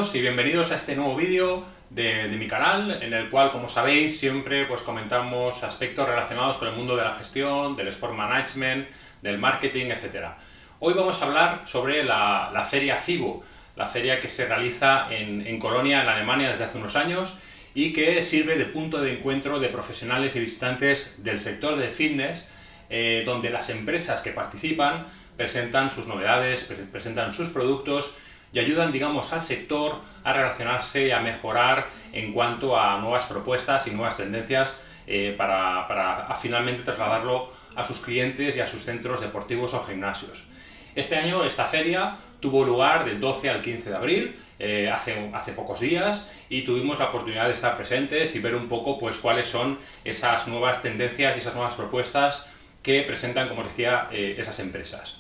todos y bienvenidos a este nuevo vídeo de mi canal, en el cual, como sabéis, siempre pues comentamos aspectos relacionados con el mundo de la gestión, del sport management, del marketing, etc. Hoy vamos a hablar sobre la feria FIBO, la feria que se realiza en Colonia, en Alemania, desde hace unos años y que sirve de punto de encuentro de profesionales y visitantes del sector de fitness, donde las empresas que participan presentan sus novedades, presentan sus productos y ayudan, digamos, al sector a relacionarse y a mejorar en cuanto a nuevas propuestas y nuevas tendencias para finalmente trasladarlo a sus clientes y a sus centros deportivos o gimnasios. Este año esta feria tuvo lugar del 12 al 15 de abril, hace pocos días, y tuvimos la oportunidad de estar presentes y ver un poco pues cuáles son esas nuevas tendencias y esas nuevas propuestas que presentan, como os decía, esas empresas.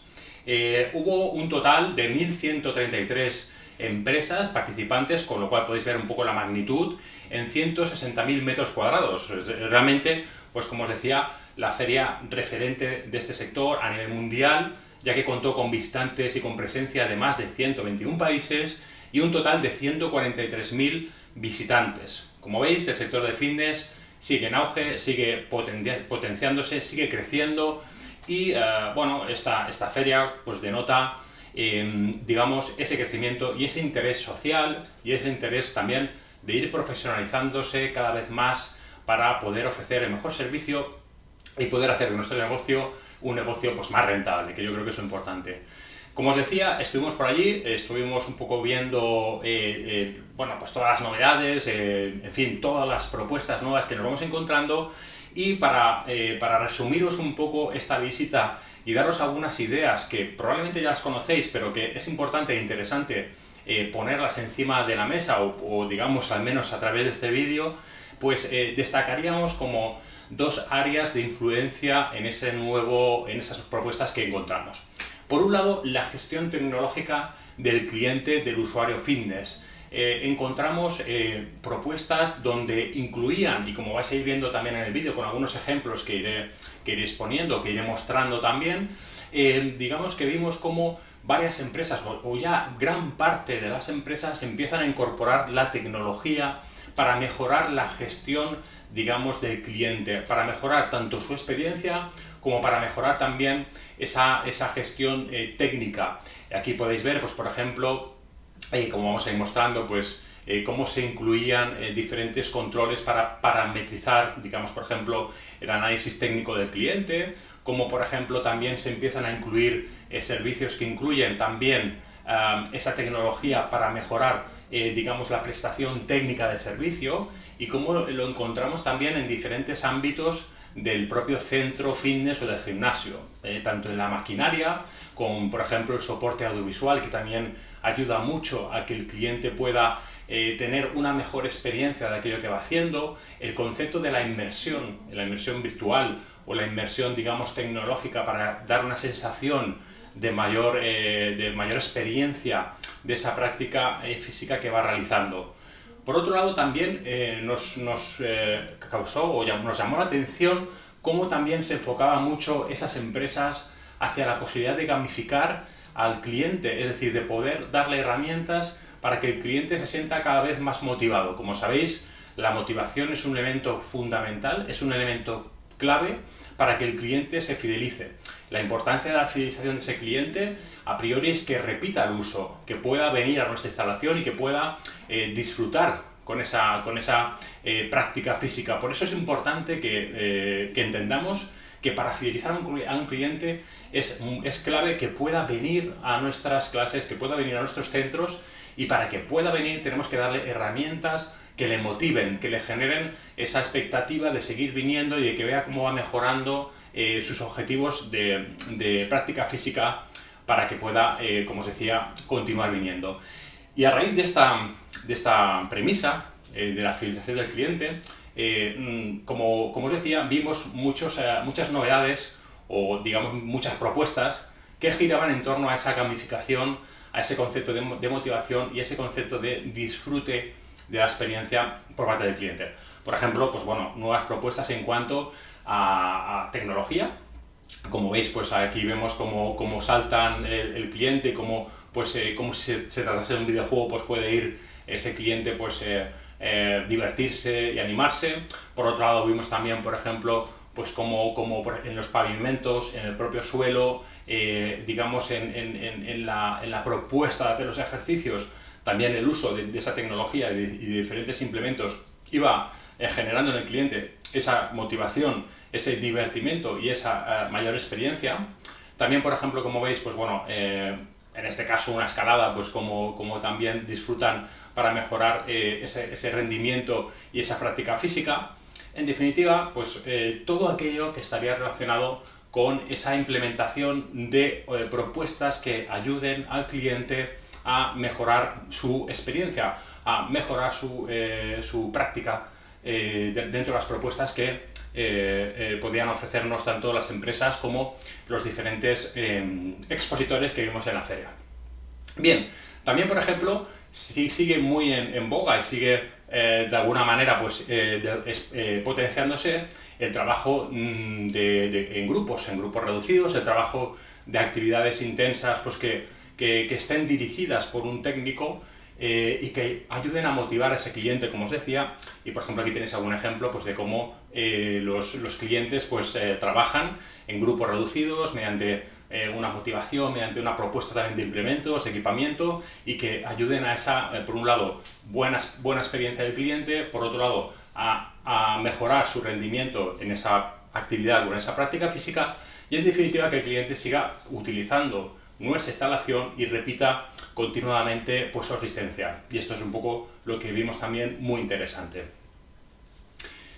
Hubo un total de 1.133 empresas participantes, con lo cual podéis ver un poco la magnitud, en 160.000 metros cuadrados. Realmente, pues como os decía, la feria referente de este sector a nivel mundial, ya que contó con visitantes y con presencia de más de 121 países y un total de 143.000 visitantes. Como veis, el sector de fitness sigue en auge, sigue potenciándose, sigue creciendo. Y bueno, esta feria pues denota, digamos, ese crecimiento y ese interés social y ese interés también de ir profesionalizándose cada vez más para poder ofrecer el mejor servicio y poder hacer de nuestro negocio un negocio pues más rentable, que yo creo que es importante. Como os decía, estuvimos por allí, estuvimos un poco viendo bueno, pues todas las novedades, en fin, todas las propuestas nuevas que nos vamos encontrando. Y para resumiros un poco esta visita y daros algunas ideas que probablemente ya las conocéis, pero que es importante e interesante ponerlas encima de la mesa o digamos al menos a través de este vídeo, pues destacaríamos como dos áreas de influencia en esas propuestas que encontramos. Por un lado, la gestión tecnológica del cliente, del usuario fitness. Encontramos propuestas donde incluían, y como vais a ir viendo también en el vídeo con algunos ejemplos que iré exponiendo, que iré mostrando también, digamos que vimos como varias empresas, o ya gran parte de las empresas, empiezan a incorporar la tecnología para mejorar la gestión, digamos, del cliente, para mejorar tanto su experiencia como para mejorar también esa gestión técnica. Aquí podéis ver, pues por ejemplo, como vamos a ir mostrando, pues cómo se incluían diferentes controles para parametrizar, digamos, por ejemplo, el análisis técnico del cliente, como por ejemplo también se empiezan a incluir servicios que incluyen también esa tecnología para mejorar, digamos, la prestación técnica del servicio, y cómo lo encontramos también en diferentes ámbitos del propio centro fitness o del gimnasio, tanto en la maquinaria, con por ejemplo el soporte audiovisual, que también ayuda mucho a que el cliente pueda tener una mejor experiencia de aquello que va haciendo, el concepto de la inmersión virtual o la inmersión, digamos, tecnológica para dar una sensación de mayor experiencia de esa práctica física que va realizando. Por otro lado, también nos causó o nos llamó la atención cómo también se enfocaba mucho esas empresas hacia la posibilidad de gamificar al cliente, es decir, de poder darle herramientas para que el cliente se sienta cada vez más motivado. Como sabéis, la motivación es un elemento fundamental, es un elemento clave para que el cliente se fidelice. La importancia de la fidelización de ese cliente, a priori, es que repita el uso, que pueda venir a nuestra instalación y que pueda disfrutar con esa práctica física. Por eso es importante que entendamos que para fidelizar a un cliente es clave que pueda venir a nuestras clases, que pueda venir a nuestros centros, y para que pueda venir tenemos que darle herramientas que le motiven, que le generen esa expectativa de seguir viniendo y de que vea cómo va mejorando sus objetivos de práctica física para que pueda, como os decía, continuar viniendo. Y a raíz de esta premisa de la fidelización del cliente, como os decía, vimos muchas novedades o digamos muchas propuestas que giraban en torno a esa gamificación, a ese concepto de motivación y ese concepto de disfrute de la experiencia por parte del cliente. Por ejemplo, pues bueno, nuevas propuestas en cuanto a tecnología. Como veis, pues aquí vemos cómo saltan el cliente, cómo pues como si se tratase de un videojuego, pues puede ir ese cliente pues divertirse y animarse. Por otro lado vimos también, por ejemplo, pues como en los pavimentos, en el propio suelo, digamos en la propuesta de hacer los ejercicios, también el uso de esa tecnología y de diferentes implementos iba generando en el cliente esa motivación, ese divertimento y esa mayor experiencia. También, por ejemplo, como veis, pues bueno, en este caso una escalada, pues como también disfrutan para mejorar ese rendimiento y esa práctica física. En definitiva, pues todo aquello que estaría relacionado con esa implementación de propuestas que ayuden al cliente a mejorar su experiencia, a mejorar su práctica dentro de las propuestas que podían ofrecernos tanto las empresas como los diferentes expositores que vimos en la feria. Bien, también por ejemplo, sigue muy en boga y sigue de alguna manera pues, potenciándose el trabajo en grupos reducidos, el trabajo de actividades intensas pues, que estén dirigidas por un técnico y que ayuden a motivar a ese cliente, como os decía. Y por ejemplo aquí tenéis algún ejemplo pues, de cómo los clientes pues, trabajan en grupos reducidos mediante una motivación, mediante una propuesta también de implementos, equipamiento, y que ayuden a esa, por un lado, buena experiencia del cliente, por otro lado, a mejorar su rendimiento en esa actividad o en esa práctica física, y en definitiva que el cliente siga utilizando nuestra instalación y repita continuamente pues, su asistencia. Y esto es un poco lo que vimos también muy interesante.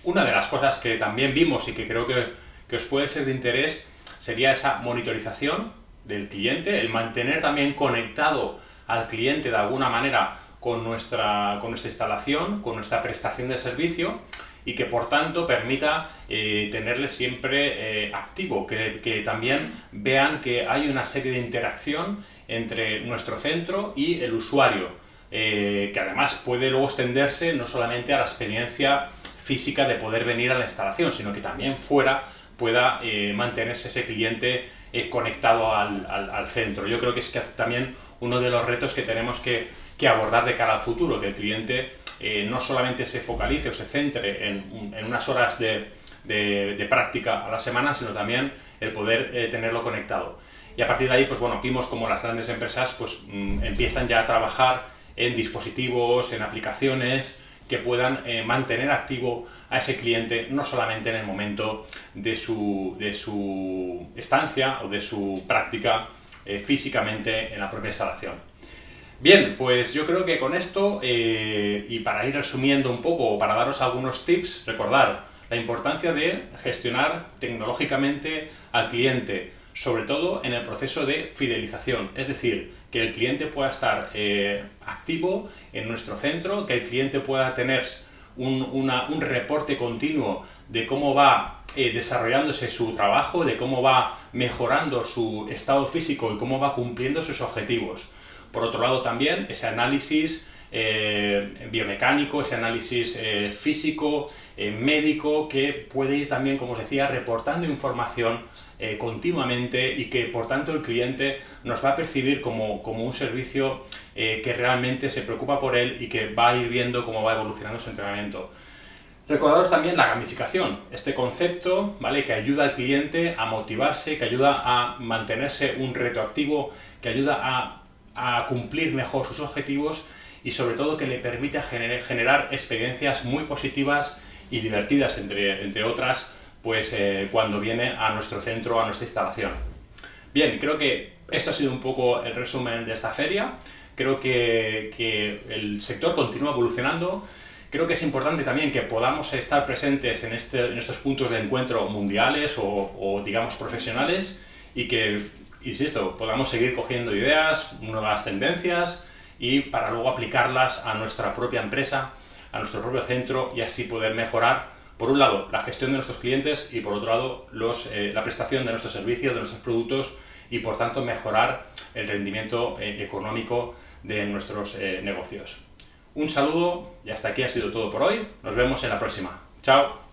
Una de las cosas que también vimos y que creo que os puede ser de interés sería esa monitorización del cliente, el mantener también conectado al cliente de alguna manera con nuestra instalación, con nuestra prestación de servicio, y que por tanto permita tenerle siempre activo, que también vean que hay una serie de interacción entre nuestro centro y el usuario, que además puede luego extenderse no solamente a la experiencia física de poder venir a la instalación, sino que también fuera pueda mantenerse ese cliente conectado al centro. Yo creo que es también uno de los retos que tenemos que abordar de cara al futuro, que el cliente no solamente se focalice o se centre en unas horas de práctica a la semana, sino también el poder tenerlo conectado. Y a partir de ahí, pues bueno, vimos como las grandes empresas pues, empiezan ya a trabajar en dispositivos, en aplicaciones que puedan mantener activo a ese cliente no solamente en el momento de su estancia o de su práctica físicamente en la propia instalación. Bien, pues yo creo que con esto, y para ir resumiendo un poco, para daros algunos tips, recordar la importancia de gestionar tecnológicamente al cliente, sobre todo en el proceso de fidelización, es decir, que el cliente pueda estar activo en nuestro centro, que el cliente pueda tener un reporte continuo de cómo va desarrollándose su trabajo, de cómo va mejorando su estado físico y cómo va cumpliendo sus objetivos. Por otro lado también ese análisis biomecánico, ese análisis físico, médico, que puede ir también, como os decía, reportando información continuamente, y que por tanto el cliente nos va a percibir como un servicio que realmente se preocupa por él y que va a ir viendo cómo va evolucionando su entrenamiento. Recordaros también la gamificación, este concepto, ¿vale?, que ayuda al cliente a motivarse, que ayuda a mantenerse un reto activo, que ayuda a cumplir mejor sus objetivos, y sobre todo que le permite generar experiencias muy positivas y divertidas, entre otras, pues cuando viene a nuestro centro, a nuestra instalación. Bien, creo que esto ha sido un poco el resumen de esta feria. Creo que el sector continúa evolucionando. Creo que es importante también que podamos estar presentes en estos puntos de encuentro mundiales o digamos profesionales, y que, insisto, podamos seguir cogiendo ideas, nuevas tendencias, y para luego aplicarlas a nuestra propia empresa, a nuestro propio centro, y así poder mejorar, por un lado, la gestión de nuestros clientes, y por otro lado, la prestación de nuestros servicios, de nuestros productos, y por tanto mejorar el rendimiento económico de nuestros negocios. Un saludo, y hasta aquí ha sido todo por hoy. Nos vemos en la próxima. Chao.